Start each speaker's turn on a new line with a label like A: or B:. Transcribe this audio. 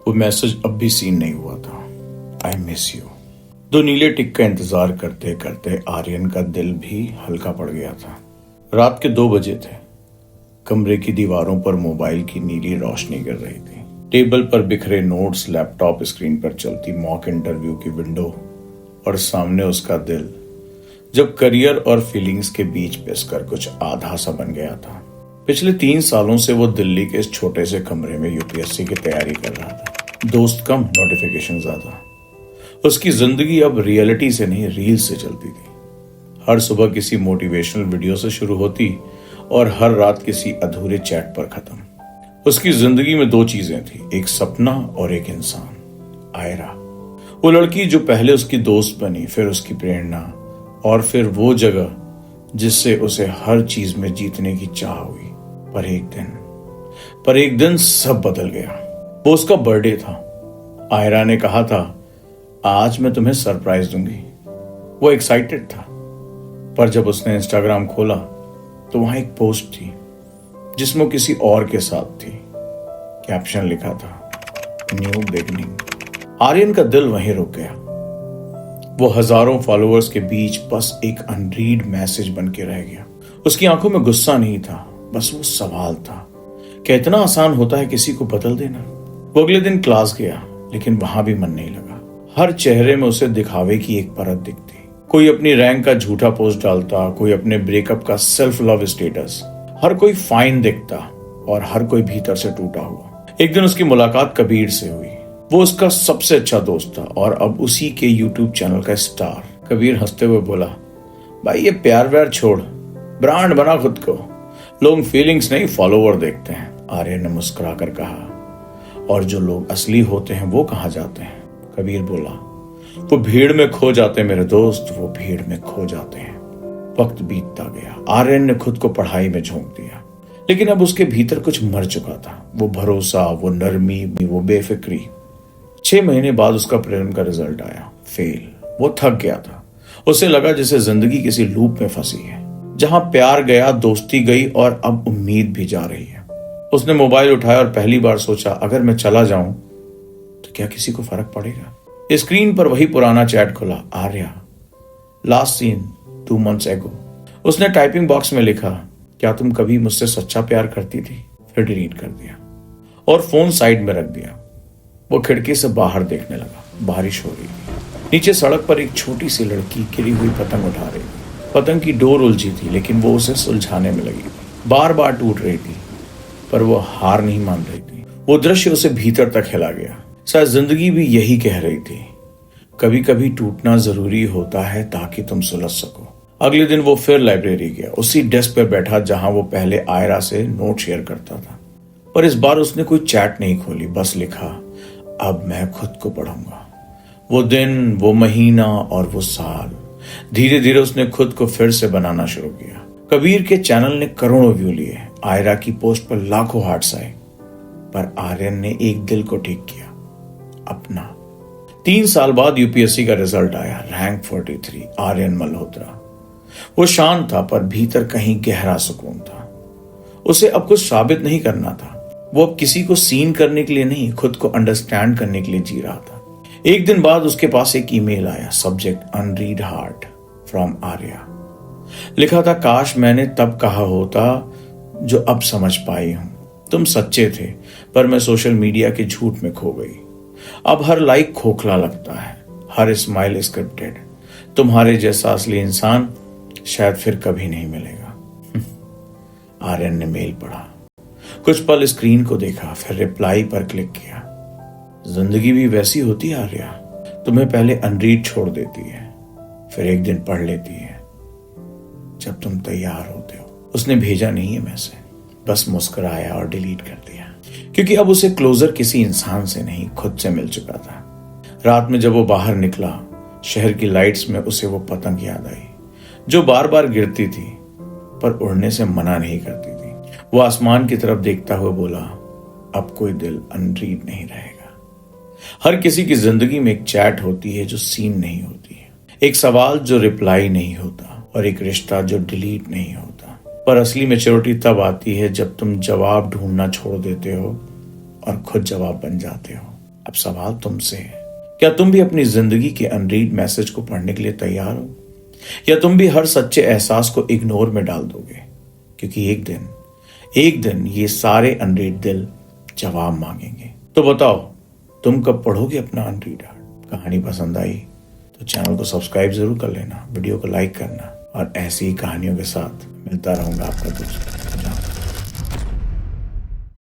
A: वो मैसेज अब भी सीन नहीं हुआ था। I miss you. 2 नीले टिक का इंतजार करते करते आर्यन का दिल भी हल्का पड़ गया था। रात के 2 बजे थे। कमरे की दीवारों पर मोबाइल की नीली रोशनी गिर रही थी। टेबल पर बिखरे नोट्स, लैपटॉप स्क्रीन पर चलती मॉक इंटरव्यू की विंडो और सामने उसका दिल, जब करियर और फीलिंग्स के बीच पिसकर कुछ आधा सा बन गया था। पिछले 3 सालों से वो दिल्ली के इस छोटे से कमरे में यूपीएससी की तैयारी कर रहा था। दोस्त कम, नोटिफिकेशन ज्यादा। उसकी जिंदगी अब रियलिटी से नहीं, रील से चलती थी। हर सुबह किसी मोटिवेशनल वीडियो से शुरू होती और हर रात किसी अधूरे चैट पर खत्म। उसकी जिंदगी में 2 चीजें थी, एक सपना और एक इंसान, आयरा। वो लड़की जो पहले उसकी दोस्त बनी, फिर उसकी प्रेरणा और फिर वो जगह जिससे उसे हर चीज में जीतने की चाह हुई। पर एक दिन सब बदल गया। वो उसका बर्थडे था। आयरा ने कहा था, आज मैं तुम्हें सरप्राइज दूंगी। वो एक्साइटेड था, पर जब उसने इंस्टाग्राम खोला तो वहां एक पोस्ट थी जिसमें वो किसी और के साथ थी। कैप्शन लिखा था, न्यू बिगनिंग। आर्यन का दिल वहीं रुक गया। वो हजारों फॉलोअर्स के बीच बस एक अनरीड मैसेज बन के रह गया। उसकी आंखों में गुस्सा नहीं था, बस वो सवाल था, क्या इतना आसान होता है किसी को बदल देना? वो अगले दिन क्लास गया, लेकिन वहां भी मन नहीं लगा। हर चेहरे में उसे दिखावे की एक परत दिखती। कोई अपनी रैंक का झूठा पोस्ट डालता, कोई अपने ब्रेकअप का सेल्फ लव स्टेटस। हर कोई फाइन दिखता और हर कोई भीतर से टूटा हुआ। एक दिन उसकी मुलाकात कबीर से हुई। वो उसका सबसे अच्छा दोस्त था और अब उसी के यूट्यूब चैनल का स्टार। कबीर हंसते हुए बोला, भाई ये प्यार व्यार छोड़, ब्रांड बना खुद को। लोग फीलिंग्स नहीं, फॉलोवर देखते हैं। आर्यन ने मुस्कुरा कर कहा, और जो लोग असली होते हैं वो कहाँ जाते हैं? कबीर बोला, वो भीड़ में खो जाते हैं मेरे दोस्त, वो भीड़ में खो जाते हैं। वक्त बीतता गया। आर्यन ने खुद को पढ़ाई में झोंक दिया, लेकिन अब उसके भीतर कुछ मर चुका था। वो भरोसा, वो नरमी, वो बेफिक्री। 6 महीने बाद उसका प्रेम का रिजल्ट आया, फेल। वो थक गया था। उसे लगा जैसे जिंदगी किसी लूप में फंसी है, जहां प्यार गया, दोस्ती गई और अब उम्मीद भी जा रही है। उसने मोबाइल उठाया और पहली बार सोचा, अगर मैं चला जाऊं तो क्या किसी को फर्क पड़ेगा? स्क्रीन पर वही पुराना चैट खुला, Arya, last seen 2 months ago। उसने टाइपिंग बॉक्स में लिखा, क्या तुम कभी मुझसे सच्चा प्यार करती थी? फिर डिलीट कर दिया और फोन साइड में रख दिया। वो खिड़की से बाहर देखने लगा। बारिश हो रही थी। नीचे सड़क पर एक छोटी सी लड़की गिरी हुई पतंग उठा रही थी। पतंग की डोर उलझी थी, लेकिन वो उसे सुलझाने में लगी थी। बार बार टूट रही थी, पर वो हार नहीं मान रही थी। वो दृश्य उसे भीतर तक हिला गया। शायद जिंदगी भी यही कह रही थी, कभी कभी टूटना जरूरी होता है ताकि तुम सुलझ सको। अगले दिन वो फिर लाइब्रेरी गया, उसी डेस्क पर बैठा जहां वो पहले आयरा से नोट शेयर करता था। पर इस बार उसने कोई चैट नहीं खोली, बस लिखा, अब मैं खुद को पढ़ूंगा। वो दिन, वो महीना और वो साल, धीरे धीरे उसने खुद को फिर से बनाना शुरू किया। कबीर के चैनल ने करोड़ों व्यू लिए, आयरा की पोस्ट पर लाखों हार्ट्स आए, पर आर्यन ने एक दिल को ठीक किया, अपना। 3 साल बाद यूपीएससी का रिजल्ट आया, रैंक 43, आर्यन मल्होत्रा। वो शांत था, पर भीतर कहीं गहरा सुकून था। उसे अब कुछ साबित नहीं करना था। वो अब किसी को सीन करने के लिए नहीं, खुद को अंडरस्टैंड करने के लिए जी रहा था। एक दिन बाद उसके पास एक ईमेल आया, subject unread heart from Arya. लिखा था, काश मैंने तब कहा होता जो अब समझ पाई हूं। तुम सच्चे थे, पर मैं सोशल मीडिया के झूठ में खो गई। अब हर लाइक खोखला लगता है, हर स्माइल स्क्रिप्टेड। तुम्हारे जैसा असली इंसान शायद फिर कभी नहीं मिलेगा। आर्यन ने मेल पढ़ा, कुछ पल स्क्रीन को देखा, फिर रिप्लाई पर क्लिक किया। जिंदगी भी वैसी होती है आर्या, तुम्हें पहले अनरीड छोड़ देती है, फिर एक दिन पढ़ लेती है जब तुम तैयार होते हो। उसने भेजा नहीं है मैसेज, बस मुस्कुराया और डिलीट कर दिया, क्योंकि अब उसे क्लोजर किसी इंसान से नहीं, खुद से मिल चुका था। रात में जब वो बाहर निकला, शहर की लाइट्स में उसे वो पतंग याद आई जो बार बार गिरती थी पर उड़ने से मना नहीं करती थी। वो आसमान की तरफ देखता हुआ बोला, अब कोई दिल अनरीड नहीं रहेगा। हर किसी की जिंदगी में एक चैट होती है जो सीन नहीं होती है, एक सवाल जो रिप्लाई नहीं होता, और एक रिश्ता जो डिलीट नहीं होता। पर असली मैच्योरिटी तब आती है जब तुम जवाब ढूंढना छोड़ देते हो और खुद जवाब बन जाते हो। अब सवाल तुमसे है, क्या तुम भी अपनी जिंदगी के अनरीड मैसेज को पढ़ने के लिए तैयार हो, या तुम भी हर सच्चे एहसास को इग्नोर में डाल दोगे? क्योंकि एक दिन ये सारे अनरीड दिल जवाब मांगेंगे। तो बताओ, तुम कब पढ़ोगे अपना अनरीड हार्ट? कहानी पसंद आई तो चैनल को सब्सक्राइब जरूर कर लेना, वीडियो को लाइक करना, और ऐसी ही कहानियों के साथ मिलता रहूंगा आपका दोस्त।